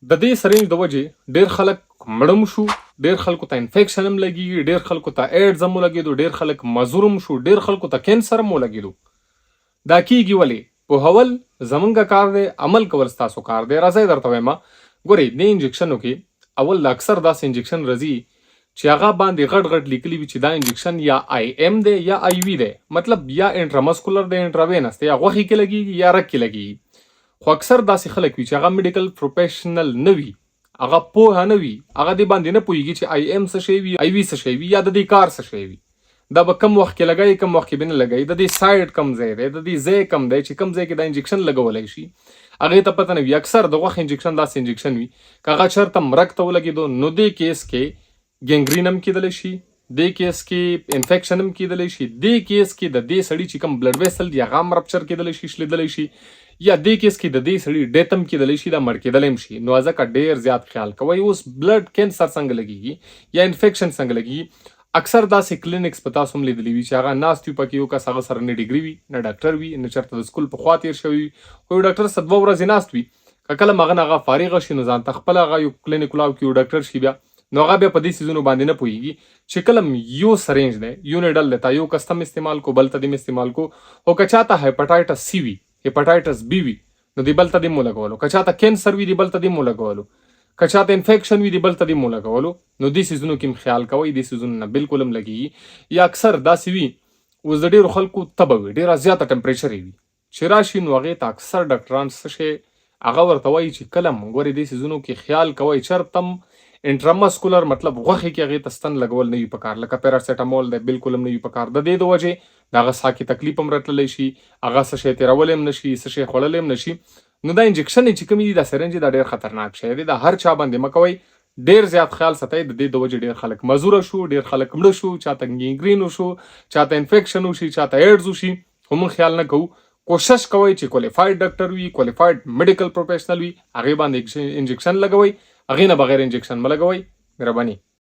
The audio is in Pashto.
د دې سرنج د وجې ډېر خلک مړم شو، ډېر خلکو ته انفیکشن هم لګېږي، ډېر خلکو ته ایډز هم ولګېدو، ډېر خلک مزور هم شو، ډېر خلکو ته کینسر هم ولګېدو. دا کېږي ولې؟ پوهول زمونږ کار دی، عمل کول ستاسو کار دی. راځئ درته وایم ګورئ دې انجکشنو کې اول اکثر داسې انجکشن راځي چې هغه باندې غټ غټ لیکلي وي چې دا انجکشن یا آی ایم دی یا آی وي دی، مطلب یا انټرامسکولر دی، انټراوینس دی، یا غوښې کې لګېږي یا رګ کې لګېږي. خو اکثر داسې خلک وي چې هغه میډیکل پروفیشنل نه وي، هغه پوهه نه وي، هغه دې باندې نه پوهېږي چې آی ایم څه شی وي، آی وي څه شی وي، یا د دې کار څه شی وي، دا به کم وخت کې لګوي، کم وخت کې به نه لګوي، د دې سایډ کم ځای دی، د دې ځای کم دی چې کم ځای کې دا انجکشن لګولی شي هغې ته پته نه وي. اکثر د غوښې انجکشن داسې انجکشن وي که هغه چېرته مرګ ته ولګېدو نو دې کیس کې ګینګرین هم کېدلی شي، دې کیس کې انفیکشن هم کېدلی شي، دې کیس کې د دې سړي چې کوم بلډ ویسل دی هغه هم رپچر کېدلی شي، شلېدلی شي، یا دې کیس کې د دې سړي ډیت هم کېدلی شي، دا مړ کېدلی هم شي. نو ځکه ډېر زیات خیال کوئ. اوس بلډ کینسر څنګه لګېږي یا انفیکشن څنګه لګېږي؟ اکثر داسې کلینکس په تاسو هم لیدلی وي چې هغه ناست وي پکې، یو کس هغه سره نه ډګري وي نه ډاکټر وي نه چېرته د سکول په خوا تېر شوی وي، خو یو ډاکټر سره 2 ورځې ناست وي. که کله مغه نه هغه فارغه شي نو ځان ته خپله هغه یو کلینیک ولاړ کړي، یو ډاکټر شي بیا، نو هغه بیا په دې څیزونو باندې نه پوهېږي چې کله یو سرنج دی، یو نیډل دی، تا یو کس ته هم استعمال کو، بل ته دې هم استعمال کو. خو که چاته هیپاټایټس سی وي، هیپاټایټس بي وي، نو دې بل ته دې مو لګولو. که چاته کینسر وي دې بل ته دې مو لګولو. که چاته انفیکشن وي دې بل ته دې مو لګولو. نو دې څیزونو کې هم خیال کوئ، دې څیزونو نه بالکل هم لګېږي. یا اکثر داسې وي اوس د ډېرو خلکو تبه وي، ډېره زیاته ټمپریچر وي، چې راشي نو هغې ته اکثر ډاکټران څه شی هغه ورته وایي چې کله هم ګورې دې څیزونو کې خیال کوئ، چېرته هم انټرامسکولر مطلب غوښې کې هغې ته ستن لګول نه وي پکار، لکه پیراسیټامول دی بالکل هم نه وي پکار. د دې د وجې د هغه ساه کې تکلیف هم راتللی شي، هغه څه شی تېرولی هم نه شي، څه شی خوړلی هم نه شي. نو دا انجکشن چې کوم دي دا سرنج دا ډېر خطرناک شی دی، دا هر چا باندې مه کوئ. ډېر زیات خیال ساتئ. د دې د وجې ډېر خلک مزوره شو، ډېر خلک مړه شو، چاته ګینګرین وشو، چاته انفیکشن وشي، چاته ایډز وشي، خو موږ خیال نه کوو. کوشش کوئ چې کوالیفاید ډاکټر وي، کوالیفاید میډیکل پروفیشنل وي، هغې باندې انجکشن لګوئ، هغې نه بغیر انجکشن مه لګوئ. مهرباني.